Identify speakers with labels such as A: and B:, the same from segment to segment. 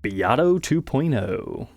A: Beato 2.0.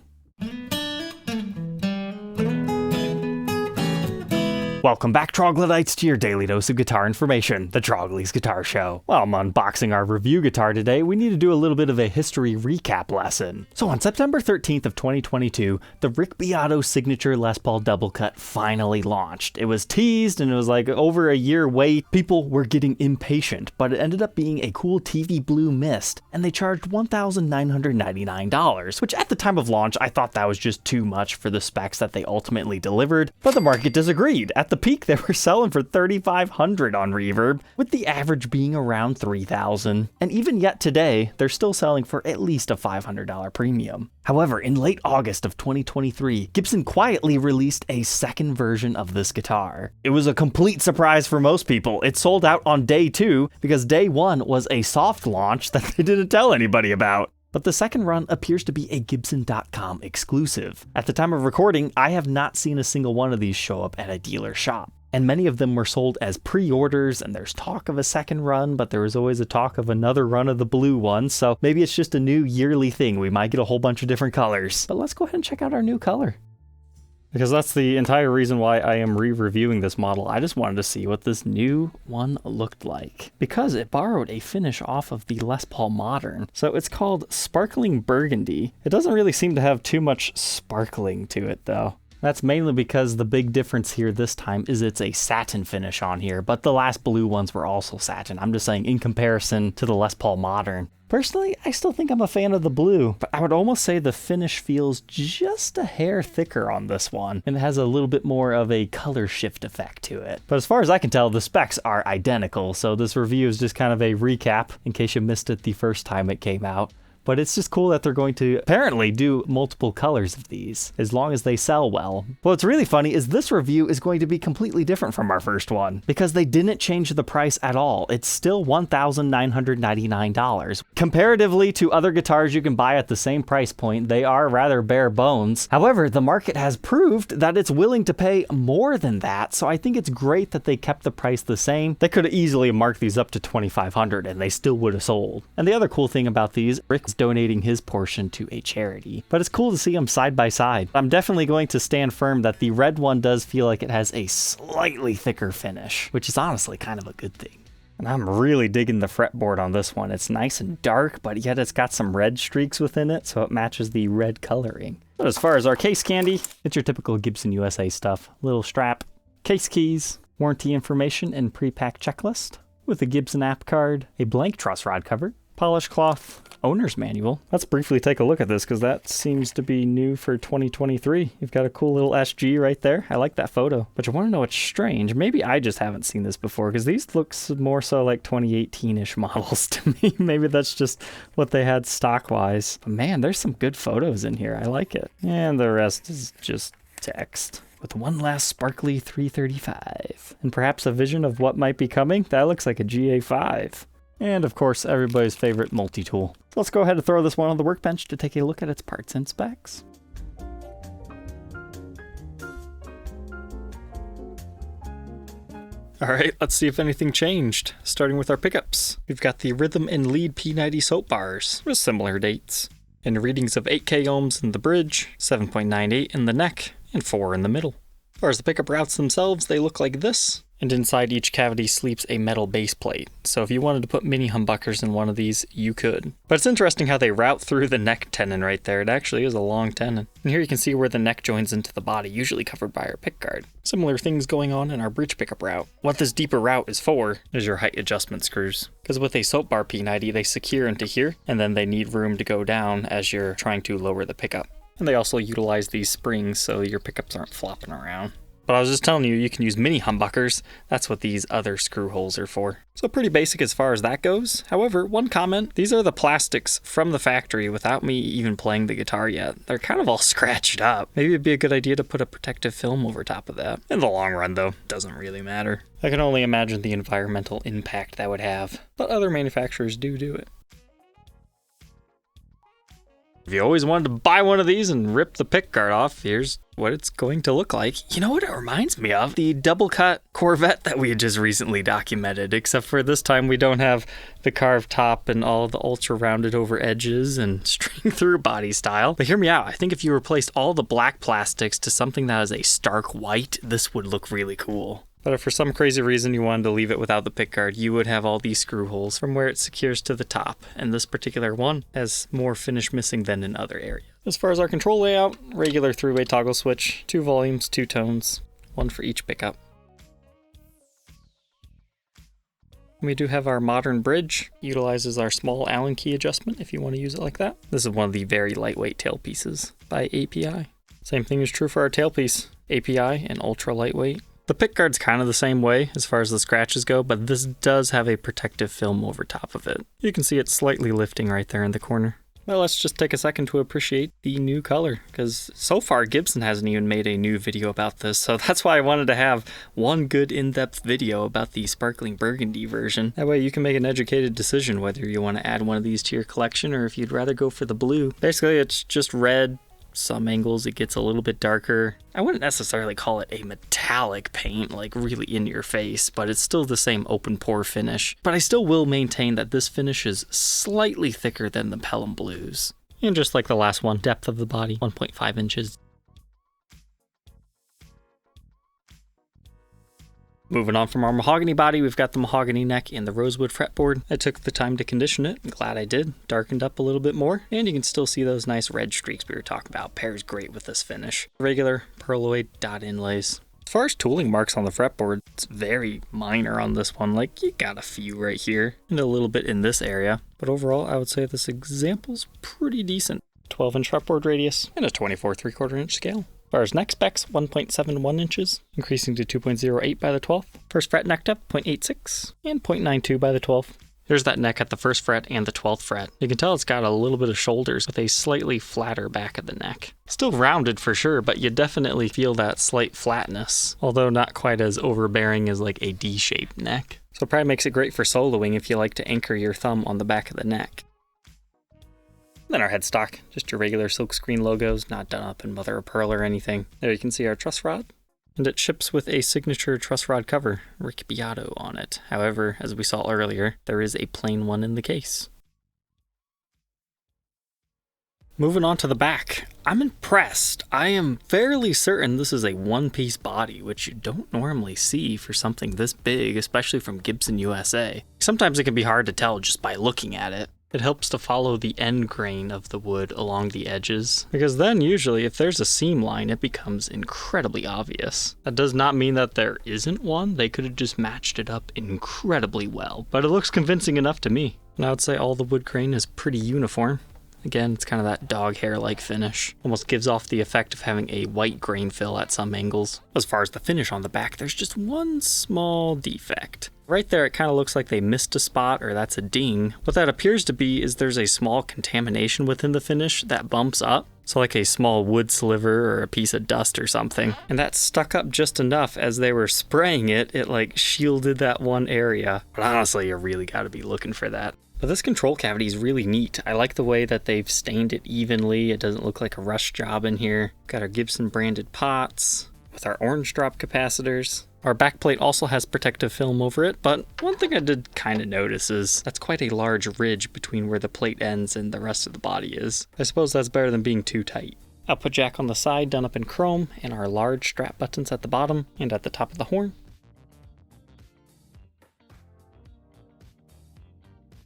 A: Welcome back, Troglodytes, to your daily dose of guitar information, the Trogly's Guitar Show. While I'm unboxing our review guitar today, we need to do a little bit of a history recap lesson. So on September 13th of 2022, the Rick Beato Signature Les Paul Double Cut finally launched. It was teased and it was like over a year wait. People were getting impatient, but it ended up being a cool TV blue mist, and they charged $1,999, which at the time of launch, I thought that was just too much for the specs that they ultimately delivered, but the market disagreed. At the peak, they were selling for $3,500 on Reverb, with the average being around $3,000. And even yet today, they're still selling for at least a $500 premium. However, in late August of 2023, Gibson quietly released a second version of this guitar. It was a complete surprise for most people. It sold out on day 2 because day 1 was a soft launch that they didn't tell anybody about. But the second run appears to be a Gibson.com exclusive. At the time of recording, I have not seen a single one of these show up at a dealer shop. And many of them were sold as pre-orders, and there's talk of a second run, but there was always a talk of another run of the blue one, so maybe it's just a new yearly thing. We might get a whole bunch of different colors. But let's go ahead and check out our new color, because that's the entire reason why I am re-reviewing this model. I just wanted to see what this new one looked like, because it borrowed a finish off of the Les Paul Modern. So it's called Sparkling Burgundy. It doesn't really seem to have too much sparkling to it though. That's mainly because the big difference here this time is it's a satin finish on here, but the last blue ones were also satin. I'm just saying in comparison to the Les Paul Modern. Personally, I still think I'm a fan of the blue, but I would almost say the finish feels just a hair thicker on this one, and it has a little bit more of a color shift effect to it. But as far as I can tell, the specs are identical, so this review is just kind of a recap in case you missed it the first time it came out. But it's just cool that they're going to apparently do multiple colors of these, as long as they sell well. What's really funny is this review is going to be completely different from our first one, because they didn't change the price at all. It's still $1,999. Comparatively to other guitars you can buy at the same price point, they are rather bare bones. However, the market has proved that it's willing to pay more than that, so I think it's great that they kept the price the same. They could have easily marked these up to $2,500 and they still would have sold. And the other cool thing about these, Rick's donating his portion to a charity. But it's cool to see them side by side. I'm definitely going to stand firm that the red one does feel like it has a slightly thicker finish, which is honestly kind of a good thing. And I'm really digging the fretboard on this one. It's nice and dark, but yet it's got some red streaks within it, so it matches the red coloring. But as far as our case candy, it's your typical Gibson USA stuff. Little strap, case keys, warranty information and pre-pack checklist, with a Gibson app card, a blank truss rod cover, polished cloth, owner's manual. Let's briefly take a look at this because that seems to be new for 2023. You've got a cool little SG right there. I like that photo. But you want to know what's strange? Maybe I just haven't seen this before because these looks more so like 2018-ish models to me. Maybe that's just what they had stock-wise. But man, there's some good photos in here. I like it. And the rest is just text, with one last sparkly 335. And perhaps a vision of what might be coming. That looks like a GA5. And of course, everybody's favorite multi-tool. So let's go ahead and throw this one on the workbench to take a look at its parts and specs. Alright, let's see if anything changed. Starting with our pickups. We've got the rhythm and lead P90 soap bars with similar dates. And readings of 8K ohms in the bridge, 7.98 in the neck, and 4 in the middle. As far as the pickup routes themselves, they look like this. And inside each cavity sleeps a metal base plate, so if you wanted to put mini humbuckers in one of these, you could. But it's interesting how they route through the neck tenon right there. It actually is a long tenon. And here you can see where the neck joins into the body, usually covered by our pickguard. Similar things going on in our bridge pickup route. What this deeper route is for is your height adjustment screws. Because with a soap bar P90, they secure into here, and then they need room to go down as you're trying to lower the pickup. And they also utilize these springs so your pickups aren't flopping around. But I was just telling you, you can use mini humbuckers. That's what these other screw holes are for. So pretty basic as far as that goes. However, one comment, these are the plastics from the factory without me even playing the guitar yet. They're kind of all scratched up. Maybe it'd be a good idea to put a protective film over top of that. In the long run though, doesn't really matter. I can only imagine the environmental impact that would have. But other manufacturers do it. If you always wanted to buy one of these and rip the pick guard off, here's what it's going to look like. You know what it reminds me of? The double cut Corvette that we had just recently documented, except for this time we don't have the carved top and all the ultra rounded over edges and string through body style. But hear me out. I think if you replaced all the black plastics to something that is a stark white, this would look really cool. But if for some crazy reason you wanted to leave it without the pickguard, you would have all these screw holes from where it secures to the top, and this particular one has more finish missing than in other areas. As far as our control layout, regular three-way toggle switch, 2 volumes, 2 tones, 1 for each pickup. We do have our modern bridge, utilizes our small Allen key adjustment if you want to use it like that. This is one of the very lightweight tailpieces by API. Same thing is true for our tailpiece, API and ultra lightweight. The pickguard's kind of the same way as far as the scratches go, but this does have a protective film over top of it. You can see it slightly lifting right there in the corner. Well, let's just take a second to appreciate the new color, because so far Gibson hasn't even made a new video about this, so that's why I wanted to have one good in-depth video about the Sparkling Burgundy version. That way you can make an educated decision whether you want to add one of these to your collection or if you'd rather go for the blue. Basically, it's just red. Some angles it gets a little bit darker. I wouldn't necessarily call it a metallic paint, like really in your face, but it's still the same open pore finish. But I still will maintain that this finish is slightly thicker than the Pelham Blues. And just like the last one, depth of the body, 1.5 inches. Moving on from our mahogany body, we've got the mahogany neck and the rosewood fretboard. I took the time to condition it. I'm glad I did. Darkened up a little bit more, and you can still see those nice red streaks we were talking about. Pairs great with this finish. Regular perloid dot inlays. As far as tooling marks on the fretboard, it's very minor on this one. Like, you got a few right here and a little bit in this area. But overall, I would say this example's pretty decent. 12-inch fretboard radius and a 24 3/4 inch scale. As far as neck specs, 1.71 inches, increasing to 2.08 by the 12th. First fret neck depth, 0.86, and 0.92 by the 12th. Here's that neck at the first fret and the 12th fret. You can tell it's got a little bit of shoulders with a slightly flatter back of the neck. Still rounded for sure, but you definitely feel that slight flatness, although not quite as overbearing as like a D-shaped neck. So it probably makes it great for soloing if you like to anchor your thumb on the back of the neck. Then our headstock, just your regular silkscreen logos, not done up in mother of pearl or anything. There you can see our truss rod. And it ships with a signature truss rod cover, Rick Beato, on it. However, as we saw earlier, there is a plain one in the case. Moving on to the back, I'm impressed. I am fairly certain this is a one-piece body, which you don't normally see for something this big, especially from Gibson USA. Sometimes it can be hard to tell just by looking at it. It helps to follow the end grain of the wood along the edges, because then usually if there's a seam line, it becomes incredibly obvious. That does not mean that there isn't one. They could have just matched it up incredibly well, but it looks convincing enough to me. And I would say all the wood grain is pretty uniform. Again, it's kind of that dog hair-like finish. Almost gives off the effect of having a white grain fill at some angles. As far as the finish on the back, there's just one small defect. Right there, it kind of looks like they missed a spot, or that's a ding. What that appears to be is there's a small contamination within the finish that bumps up. So like a small wood sliver or a piece of dust or something. And that stuck up just enough as they were spraying it, it like shielded that one area. But honestly, you really got to be looking for that. But this control cavity is really neat. I like the way that they've stained it evenly. It doesn't look like a rush job in here. Got our Gibson branded pots with our orange drop capacitors. Our backplate also has protective film over it, but one thing I did kind of notice is that's quite a large ridge between where the plate ends and the rest of the body is. I suppose that's better than being too tight. Output jack on the side done up in chrome, and our large strap buttons at the bottom and at the top of the horn.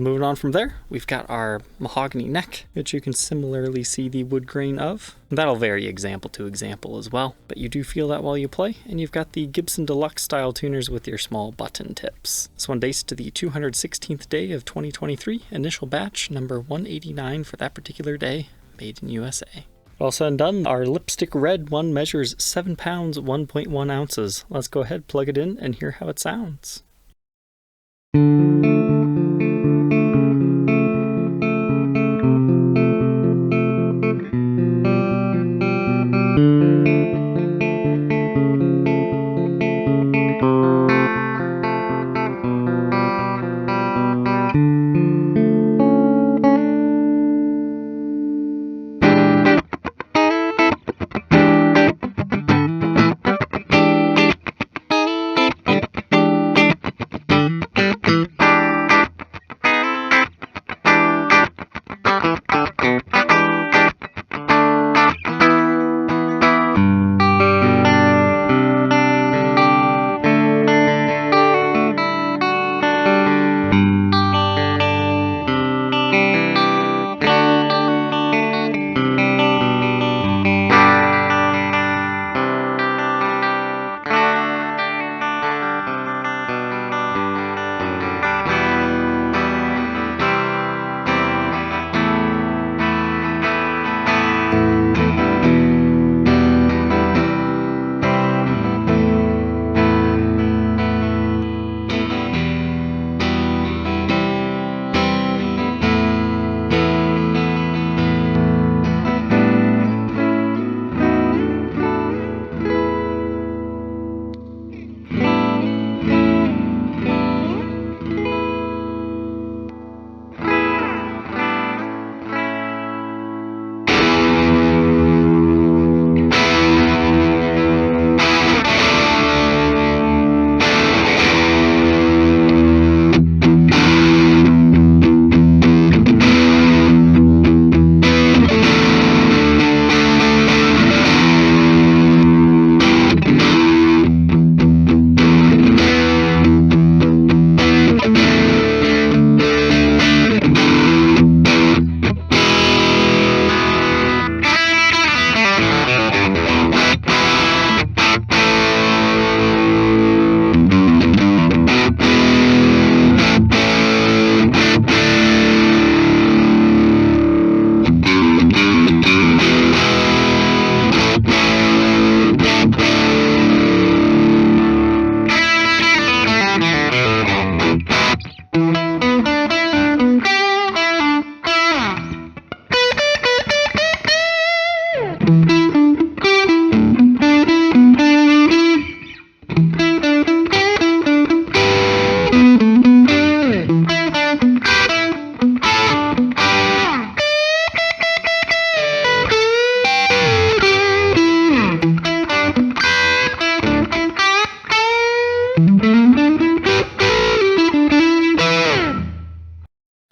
A: Moving on from there, we've got our mahogany neck, which you can similarly see the wood grain of. That'll vary example to example as well, but you do feel that while you play, and you've got the Gibson Deluxe style tuners with your small button tips. This one dates to the 216th day of 2023, initial batch number 189 for that particular day, made in USA. All said and done, our lipstick red one measures 7 pounds, 1.1 ounces. Let's go ahead, plug it in, and hear how it sounds.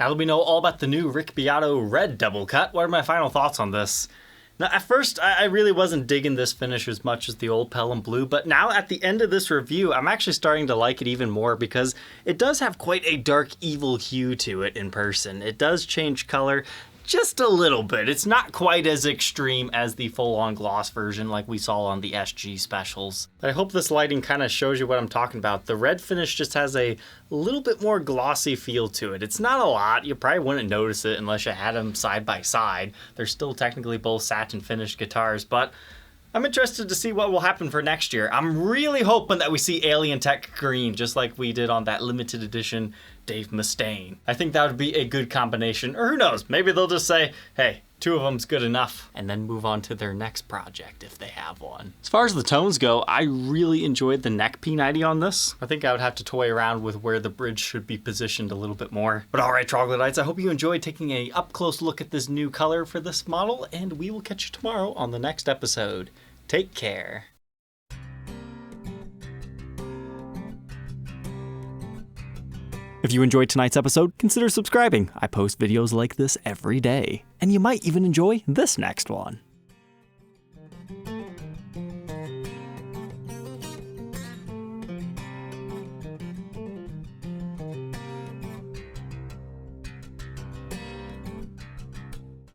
A: Now that we know all about the new Rick Beato Red Double Cut, what are my final thoughts on this? Now, at first, I really wasn't digging this finish as much as the old Pelham Blue, but now at the end of this review, I'm actually starting to like it even more because it does have quite a dark, evil hue to it in person. It does change color just a little bit. It's not quite as extreme as the full-on gloss version like we saw on the SG specials. But I hope this lighting kind of shows you what I'm talking about. The red finish just has a little bit more glossy feel to it. It's not a lot. You probably wouldn't notice it unless you had them side by side. They're still technically both satin finished guitars, but I'm interested to see what will happen for next year. I'm really hoping that we see Alien Tech Green, just like we did on that limited edition Dave Mustaine. I think that would be a good combination, or who knows, maybe they'll just say, hey, 2 of them's good enough, and then move on to their next project if they have one. As far as the tones go, I really enjoyed the neck P90 on this. I think I would have to toy around with where the bridge should be positioned a little bit more. But alright, Troglodytes, I hope you enjoyed taking a up-close look at this new color for this model, and we will catch you tomorrow on the next episode. Take care. If you enjoyed tonight's episode, consider subscribing. I post videos like this every day. And you might even enjoy this next one.